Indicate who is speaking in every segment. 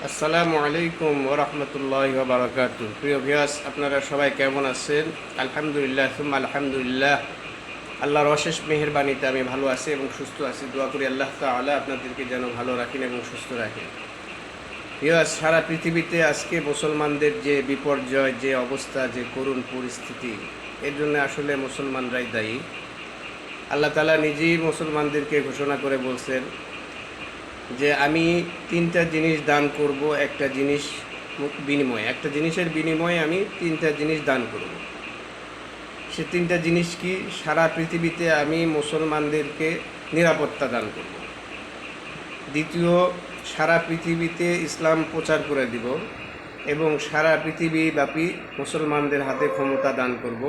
Speaker 1: আসসালামু আলাইকুম ওরহমতুল্লাহি ওয়া বারাকাতুহু। প্রিয় ভিউয়ার্স, আপনারা সবাই কেমন আছেন? আলহামদুলিল্লাহ সুম্মা আলহামদুলিল্লাহ। আল্লাহর অশেষ মেহেরবানিতে আমি ভালো আছি এবং সুস্থ আছি। দোয়া করি আল্লাহ তাআলা আপনাদেরকে যেন ভালো রাখেন এবং সুস্থ রাখেন। ভিউয়ার্স, সারা পৃথিবীতে আজকে মুসলমানদের যে বিপর্যয়, যে অবস্থা, যে করুণ পরিস্থিতি, এর জন্য আসলে মুসলমানরাই দায়ী। আল্লাহ তাআলা নিজেই মুসলমানদেরকে ঘোষণা করে বলছেন যে আমি তিনটা জিনিস দান করব, একটা জিনিস বিনিময়ে, একটা জিনিসের বিনিময়ে আমি তিনটা জিনিস দান করব। সে তিনটা জিনিস কি? সারা পৃথিবীতে আমি মুসলমানদেরকে নিরাপত্তা দান করব। দ্বিতীয়, সারা পৃথিবীতে ইসলাম প্রচার করে দিব এবং সারা পৃথিবীব্যাপী মুসলমানদের হাতে ক্ষমতা দান করব।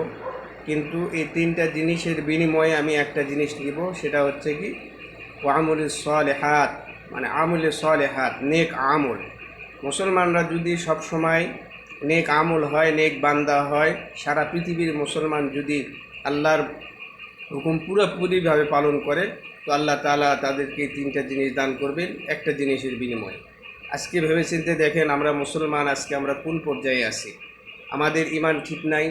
Speaker 1: কিন্তু এই তিনটা জিনিসের বিনিময়ে আমি একটা জিনিস নিব, সেটা হচ্ছে কি? ওয়ামুলিস সালেহাত, মানে আমলে সালেহাত, নেক আমল। মুসলমানরা যদি সব সময় নেক আমল হয়, নেক বান্দা হয়, সারা পৃথিবীর মুসলমান যদি আল্লাহর হুকুম পুরোপুরিভাবে পালন করে, তো আল্লাহ তাআলা তাদেরকে তিনটা জিনিস দান করবেন একটা জিনিসের বিনিময়ে। আজকে ভেবেচিন্তে দেখেন আমরা মুসলমান, আজকে আমরা কোন পর্যায়ে আছি। আমাদের ইমান ঠিক নাই,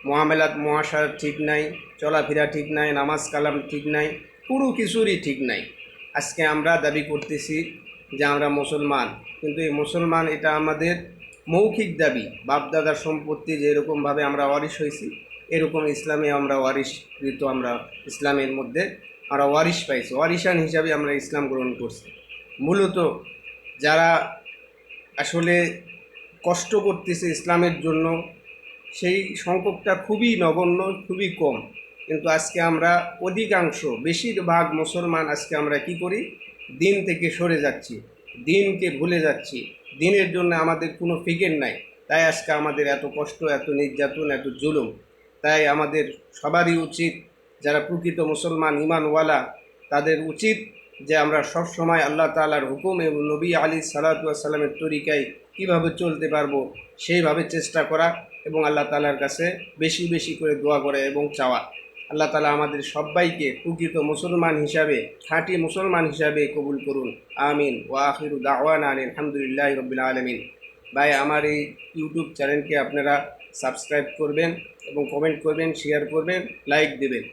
Speaker 1: মুআমালাত মুআশারা ঠিক নাই, চলাফেরা ঠিক নাই, নামাজ কালাম ঠিক নাই, পুরো কিছুরই ঠিক নাই। আজকে আমরা দাবি করতেছি যে আমরা মুসলমান, কিন্তু এই মুসলমান এটা আমাদের মৌখিক দাবি। বাপদাদার সম্পত্তি যেরকমভাবে আমরা ওয়ারিশ হয়েছি, এরকম ইসলামে আমরা ওয়ারিশকৃত, আমরা ইসলামের মধ্যে আমরা ওয়ারিশ পাইছি, ওয়ারিশান হিসাবে আমরা ইসলাম গ্রহণ করছি। মূলত যারা আসলে কষ্ট করতেছে ইসলামের জন্য, সেই সংখ্যকটা খুবই নগণ্য, খুবই কম। কিন্তু আজকে আমরা অধিকাংশ, বেশিরভাগ মুসলমান আজকে আমরা কি করি? দিন থেকে সরে যাচ্ছি, দিনকে ভুলে যাচ্ছি, দিনের জন্য আমাদের কোনো ফিকির নাই। তাই আজকে আমাদের এত কষ্ট, এত নির্যাতন, এত জুলুম। তাই আমাদের সবারই উচিত, যারা প্রকৃত মুসলমান ইমানওয়ালা, তাদের উচিত যে আমরা সব সময় আল্লাহ তাআলার হুকুম এবং নবী আলী সাল্লাতু ওয়াস সালামের তরিকায় কীভাবে চলতে পারবো সেইভাবে চেষ্টা করা এবং আল্লাহ তাআলার কাছে বেশি বেশি করে দোয়া করে এবং চাওয়া। আল্লাহ তাআলা আমাদের সবাইকে প্রকৃত মুসলমান হিসাবে, খাঁটি মুসলমান হিসাবে কবুল করুন। আমিন। ওয়া আখিরু দাওয়ানা আনিল হামদুলিল্লাহি রাব্বিল আলামিন। ভাই, আমার এই ইউটিউব চ্যানেলকে আপনারা সাবস্ক্রাইব করবেন এবং কমেন্ট করবেন, শেয়ার করবেন, লাইক দেবেন।